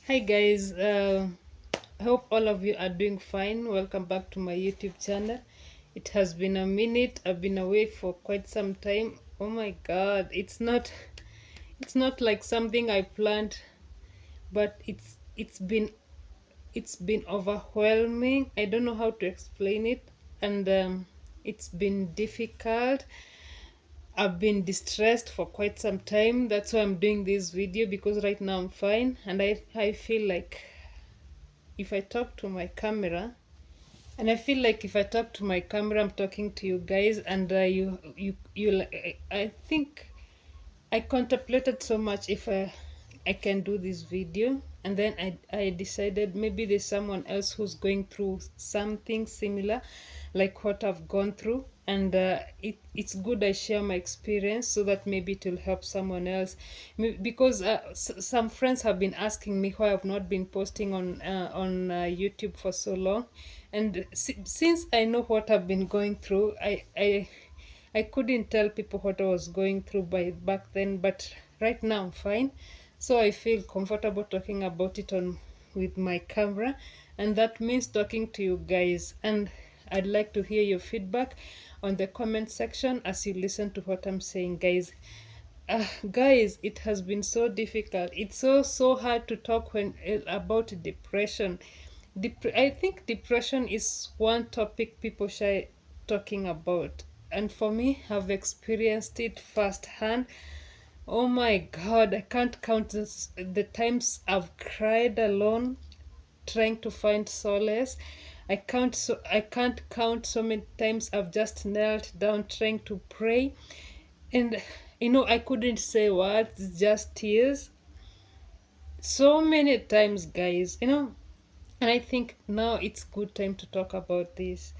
Hi guys, I hope all of you are doing fine. Welcome back to my YouTube channel. It has been a minute. I've been away for quite some time. Oh my god, it's not like something I planned, but it's been overwhelming. I don't know how to explain it, and it's been difficult. I've been distressed for quite some time. That's why I'm doing this video, because right now I'm fine, and I feel like if I talk to my camera, and I feel like if I talk to my camera, I'm talking to you guys, and I think I contemplated so much if I can do this video, and then I decided maybe there's someone else who's going through something similar, like what I've gone through, and it's good I share my experience so that maybe it will help someone else. Because some friends have been asking me why I've not been posting on YouTube for so long, and since I know what I've been going through, I couldn't tell people what I was going through by back then, but right now I'm fine. So I feel comfortable talking about it on with my camera, and that means talking to you guys. And I'd like to hear your feedback on the comment section as you listen to what I'm saying, guys. Guys, it has been so difficult. It's so hard to talk when about depression. I think depression is one topic people shy talking about, and for me, I've experienced it firsthand. Oh my God, I can't count the times I've cried alone trying to find solace. I can't count so many times I've just knelt down trying to pray, and I couldn't say words, just tears. So many times, guys. And I think now it's good time to talk about this.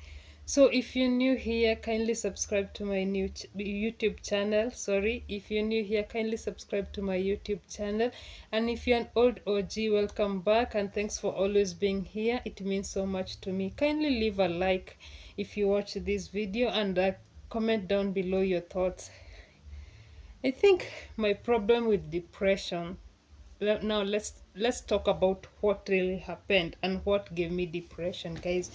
So if you're new here, kindly subscribe to my YouTube channel. Sorry, if you're new here, kindly subscribe to my YouTube channel. And if you're an old OG, welcome back, and thanks for always being here. It means so much to me. Kindly leave a like if you watch this video, and comment down below your thoughts. I think my problem with depression. Now let's talk about what really happened and what gave me depression, guys.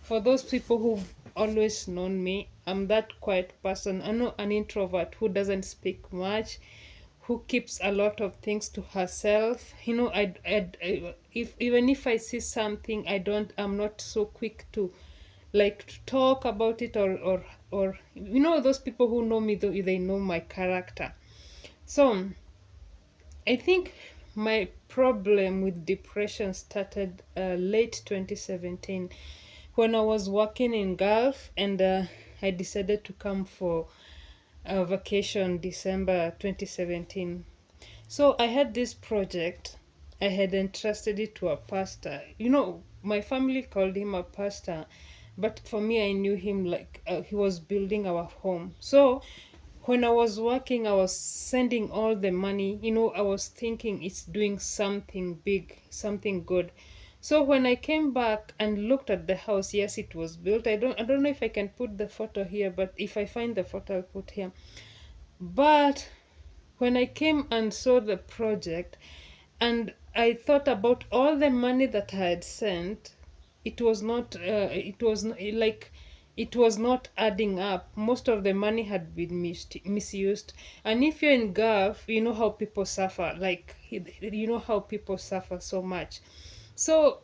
For those people who've always known me, I'm that quiet person. I know, an introvert who doesn't speak much, who keeps a lot of things to herself. If even if I see something, I'm not so quick to like to talk about it, or those people who know me, though, they know my character. So I think my problem with depression started late 2017 when I was working in Gulf, and I decided to come for a vacation December 2017. So I had this project. I had entrusted it to a pastor. My family called him a pastor, but for me, I knew him like he was building our home. So when I was working, I was sending all the money. I was thinking it's doing something big, something good. So when I came back and looked at the house, yes, it was built. I don't know if I can put the photo here, but if I find the photo, I'll put here. But when I came and saw the project, and I thought about all the money that I had sent, it was not adding up. Most of the money had been misused. And if you're in Gulf, you know how people suffer. Like, you know how people suffer so much. So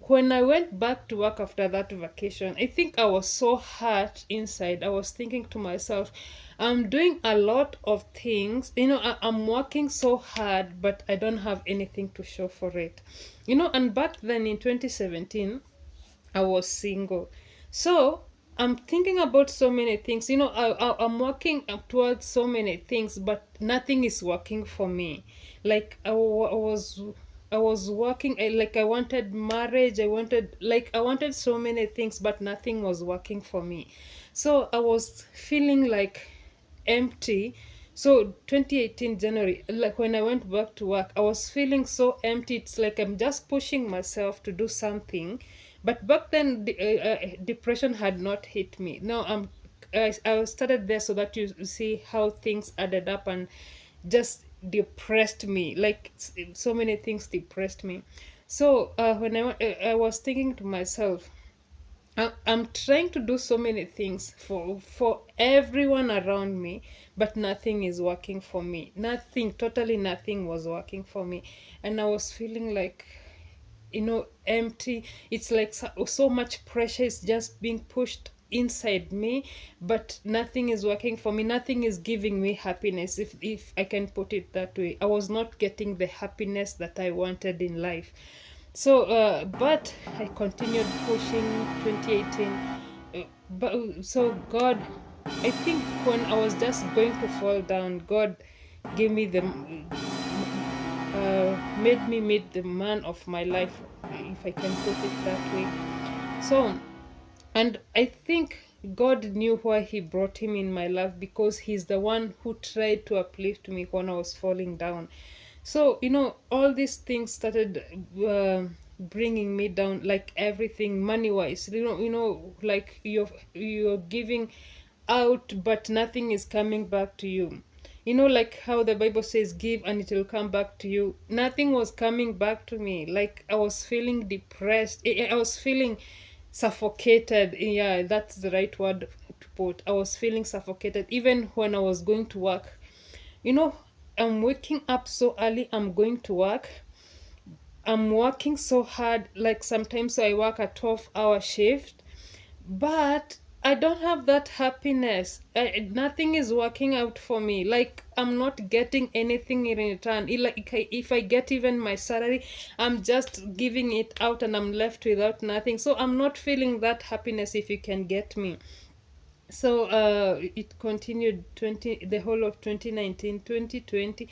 when I went back to work after that vacation, I think I was so hurt inside. I was thinking to myself, I'm doing a lot of things. I'm working so hard, but I don't have anything to show for it. And back then in 2017, I was single. So I'm thinking about so many things. I'm working up towards so many things, but nothing is working for me. Like I was working, like I wanted marriage, I wanted so many things, but nothing was working for me. So I was feeling like empty. So 2018 January, like when I went back to work, I was feeling so empty. It's like I'm just pushing myself to do something. But back then, depression had not hit me. Now I started there so that you see how things added up, and just depressed me. Like so many things depressed me. So when I was thinking to myself, I'm trying to do so many things for everyone around me, but nothing is working for me. Nothing, totally nothing was working for me, and I was feeling like, empty. It's like so much pressure is just being pushed inside me, but nothing is working for me. Nothing is giving me happiness, if I can put it that way. I was not getting the happiness that I wanted in life. So but I continued pushing 2018. But so God, I think when I was just going to fall down, God gave me the made me meet the man of my life, if I can put it that way. So, and I think God knew why He brought him in my life, because He's the one who tried to uplift me when I was falling down. So, all these things started bringing me down, like everything money wise. Like you're giving out, but nothing is coming back to you. Like how the Bible says, give and it will come back to you. Nothing was coming back to me. Like I was feeling depressed. I was feeling suffocated. Yeah, that's the right word to put. I was feeling suffocated even when I was going to work. You know, I'm waking up so early, I'm going to work. I'm working so hard. Like sometimes I work a 12-hour shift, but I don't have that happiness. Nothing is working out for me. Like I'm not getting anything in return. Like if I get even my salary, I'm just giving it out and I'm left without nothing. So I'm not feeling that happiness, if you can get me. So it continued 20 the whole of 2019, 2020.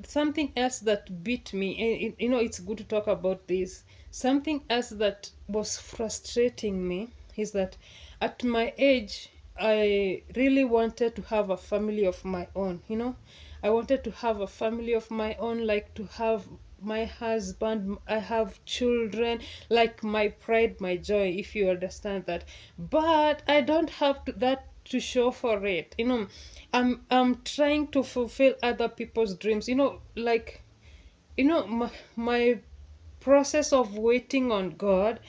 Something else that beat me, and it's good to talk about this. Something else that was frustrating me is that at my age, I really wanted to have a family of my own. I wanted to have a family of my own, like to have my husband, I have children, like my pride, my joy, if you understand that. But I don't have that to show for it. I'm trying to fulfill other people's dreams. Like my process of waiting on God,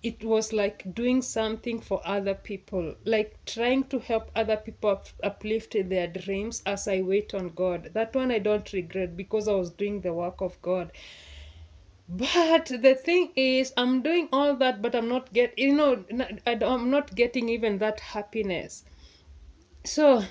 it was like doing something for other people, like trying to help other people uplift their dreams as I wait on God. That one I don't regret, because I was doing the work of God. But the thing is, I'm doing all that, but I'm not I'm not getting even that happiness. So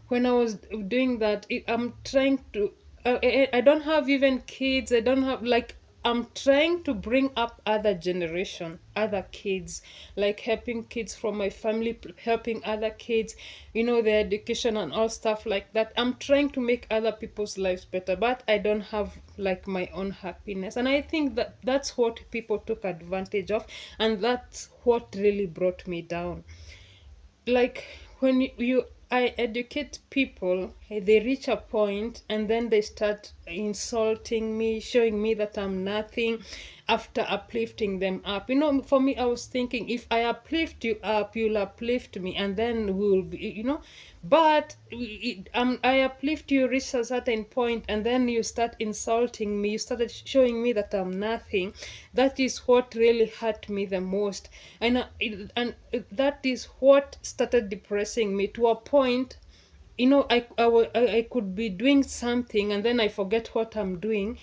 when I was doing that, I'm trying to. I don't have even kids. I don't have, like, I'm trying to bring up other generation, other kids, like helping kids from my family, helping other kids, their education and all stuff like that. I'm trying to make other people's lives better, but I don't have like my own happiness. And I think that that's what people took advantage of, and that's what really brought me down. Like when I educate people, they reach a point and then they start insulting me, showing me that I'm nothing, after uplifting them up. For me, I was thinking, if I uplift you up, you'll uplift me, and then we'll be, but I uplift you, reach a certain point, and then you start insulting me. You started showing me that I'm nothing. That is what really hurt me the most, and that is what started depressing me to a point. I could be doing something and then I forget what I'm doing.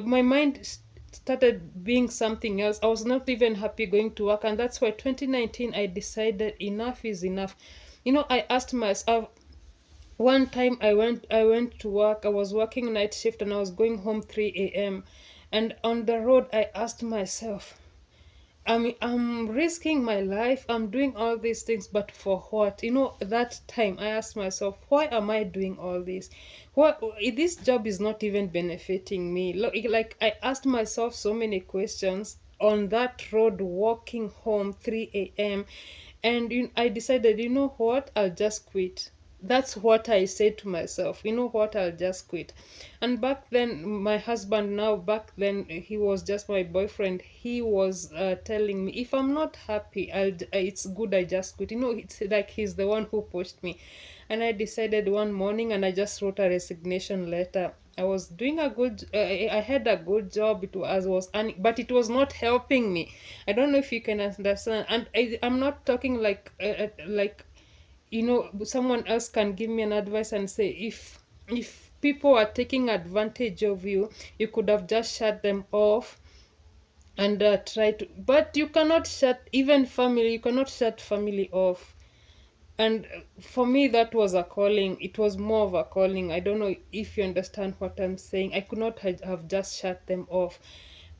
My mind started being something else. I was not even happy going to work, and that's why 2019 I decided enough is enough. I asked myself, one time I went to work. I was working night shift and I was going home 3 a.m. And on the road I asked myself, I'm risking my life. I'm doing all these things, but for what? That time I asked myself, why am I doing all this? What, this job is not even benefiting me. Like I asked myself so many questions on that road walking home 3 a.m. And I decided, what? I'll just quit. that's what I said to myself. You know what? I'll just quit. And back then, my husband, now back then, he was just my boyfriend. He was telling me, if I'm not happy, it's good I just quit. You know, it's like he's the one who pushed me. And I decided one morning, and I just wrote a resignation letter. I was doing a good, I had a good job. It was, but it was not helping me. I don't know if you can understand. And I'm not talking like, you know, someone else can give me an advice and say, if people are taking advantage of you, you could have just shut them off and try to, but you cannot shut, even family, you cannot shut family off. And for me, that was a calling. It was more of a calling. I don't know if you understand what I'm saying. I could not have just shut them off.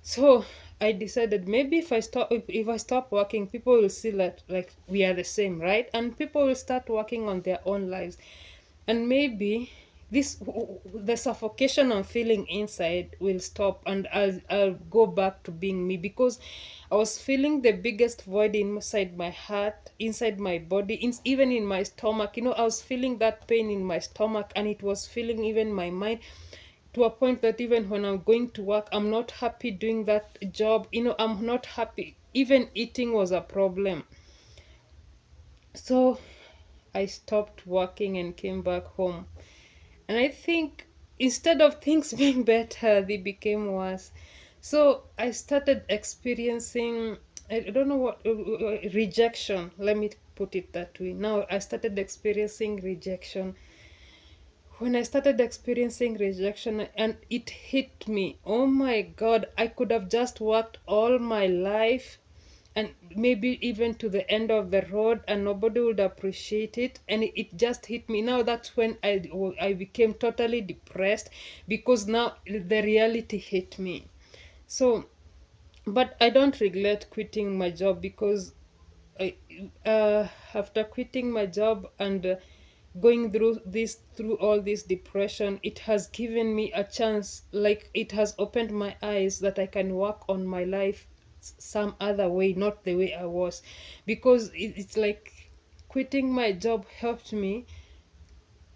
So I decided, maybe if I stop working, people will see that like we are the same, right? And people will start working on their own lives. And maybe this the suffocation I'm feeling inside will stop, and I'll go back to being me, because I was feeling the biggest void inside my heart, inside my body, even in my stomach. You know, I was feeling that pain in my stomach, and it was feeling even my mind, to a point that even when I'm going to work, I'm not happy doing that job. You know, I'm not happy. Even eating was a problem. So I stopped working and came back home. And I think instead of things being better, they became worse. So I started experiencing, I don't know what, rejection. Let me put it that way. Now I started experiencing rejection. When I started experiencing rejection, and it hit me, oh my God, I could have just worked all my life and maybe even to the end of the road, and nobody would appreciate it. And it just hit me. Now that's when I became totally depressed, because now the reality hit me. So, but I don't regret quitting my job, because I, after quitting my job and going through all this depression, it has given me a chance. Like, it has opened my eyes that I can work on my life some other way, not the way I was. Because it's like quitting my job helped me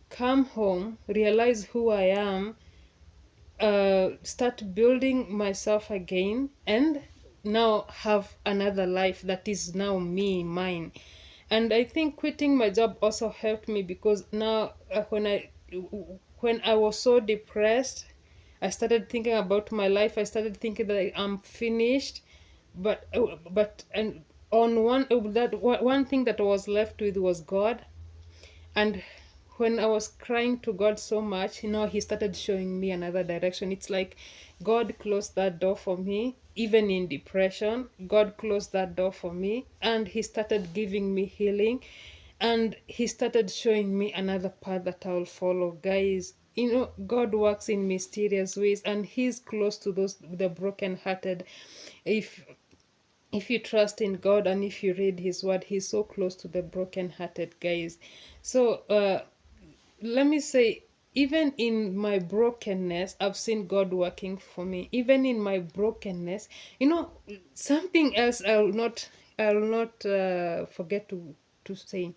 come home, realize who I am, start building myself again, and now have another life that is now me, mine. And I think quitting my job also helped me, because now when I was so depressed, I started thinking about my life. I started thinking that I'm finished. But and on one thing that I was left with was God. And when I was crying to God so much, you know, He started showing me another direction. It's like God closed that door for me, even in depression. God closed that door for me, and He started giving me healing, and He started showing me another path that I'll follow. Guys, you know, God works in mysterious ways, and He's close to those the brokenhearted. If if you trust in God and if you read His word, He's so close to the brokenhearted, guys. So let me say, even in my brokenness, I've seen God working for me. Even in my brokenness, you know, something else I'll not forget to say.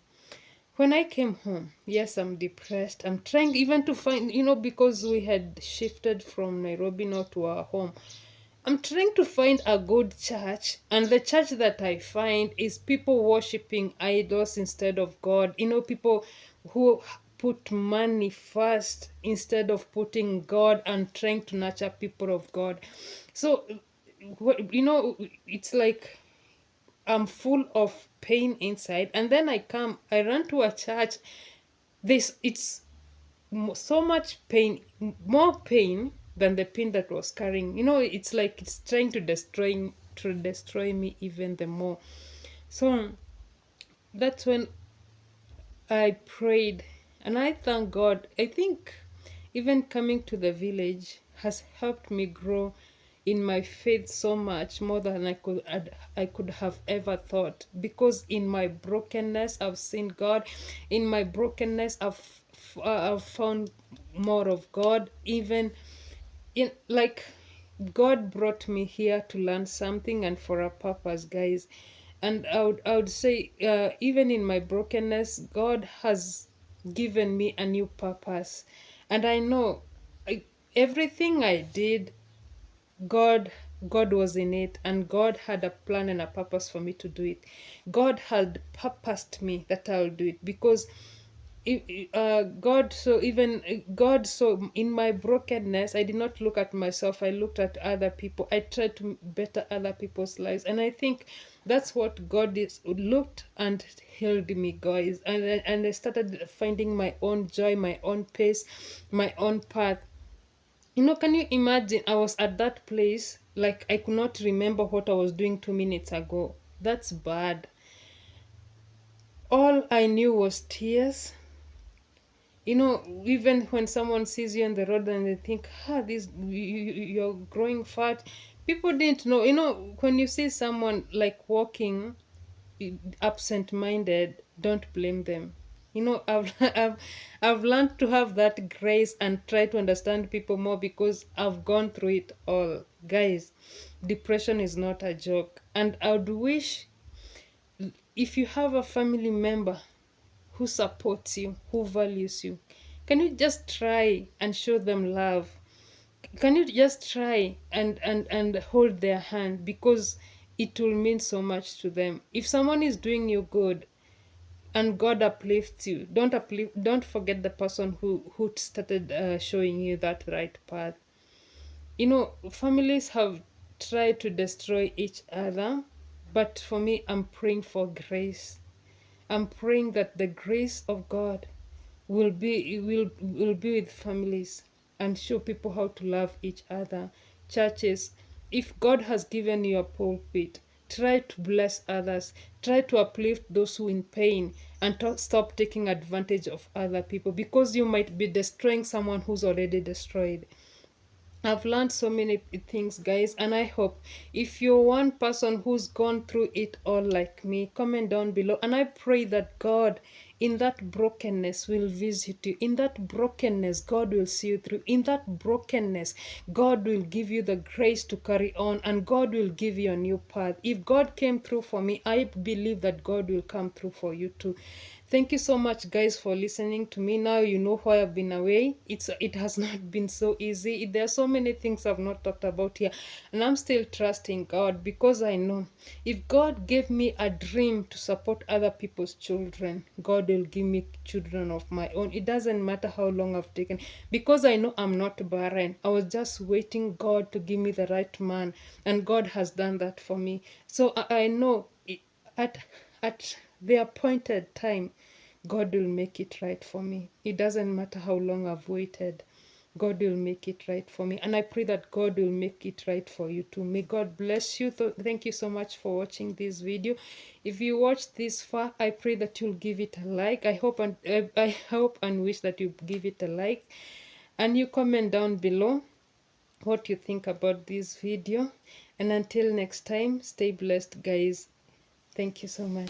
When I came home, yes, I'm depressed. I'm trying even to find, you know, because we had shifted from Nairobi now to our home. I'm trying to find a good church, and the church that I find is people worshiping idols instead of God. You know, people who put money first instead of putting God and trying to nurture people of God. So, you know, it's like I'm full of pain inside, and then I run to a church. It's so much pain, more pain than the pain that was carrying. You know, it's like it's trying to destroy me even the more. So that's when I prayed, and I thank God. I think even coming to the village has helped me grow in my faith so much more than I could have ever thought. Because in my brokenness, I've seen God. In my brokenness, I've found more of God. Even in like, God brought me here to learn something and for a purpose, guys. And I would say, even in my brokenness, God has given me a new purpose. And I know everything I did, God God was in it, and God had a plan and a purpose for me to do it. God had purposed me that I'll do it, because God, so in my brokenness, I did not look at myself. I looked at other people. I tried to better other people's lives, and I think that's what God is looked and healed me, guys. And I started finding my own joy, my own pace, my own path. Can you imagine? I was at that place, like I could not remember what I was doing 2 minutes ago. That's bad. All I knew was tears. Even when someone sees you on the road and they think, you're growing fat, people didn't know. When you see someone like walking absent-minded, don't blame them. I've learned to have that grace and try to understand people more, because I've gone through it all, guys. Depression is not a joke, and I would wish, if you have a family member who supports you, who values you, can you just try and show them love? Can you just try and hold their hand, because it will mean so much to them. If someone is doing you good and God uplifts you, don't forget the person who started showing you that right path. Families have tried to destroy each other, but for me, I'm praying for grace. I'm praying that the grace of God will be with families and show people how to love each other. Churches, if God has given you a pulpit, try to bless others. Try to uplift those who are in pain, and stop taking advantage of other people, because you might be destroying someone who's already destroyed. I've learned so many things, guys, and I hope, if you're one person who's gone through it all like me, comment down below. And I pray that God, in that brokenness, will visit you. In that brokenness, God will see you through. In that brokenness, God will give you the grace to carry on, and God will give you a new path. If God came through for me, I believe that God will come through for you too. Thank you so much, guys, for listening to me. Now you know why I've been away. It has not been so easy. There are so many things I've not talked about here, and I'm still trusting God, because I know if God gave me a dream to support other people's children, God will give me children of my own. It doesn't matter how long I've taken, because I know I'm not barren. I was just waiting God to give me the right man, and God has done that for me. So I know at at the appointed time, God will make it right for me. It doesn't matter how long I've waited. God will make it right for me. And I pray that God will make it right for you too. May God bless you. Thank you so much for watching this video. If you watched this far, I pray that you'll give it a like. I hope and wish that you give it a like. And you comment down below what you think about this video. And until next time, stay blessed, guys. Thank you so much.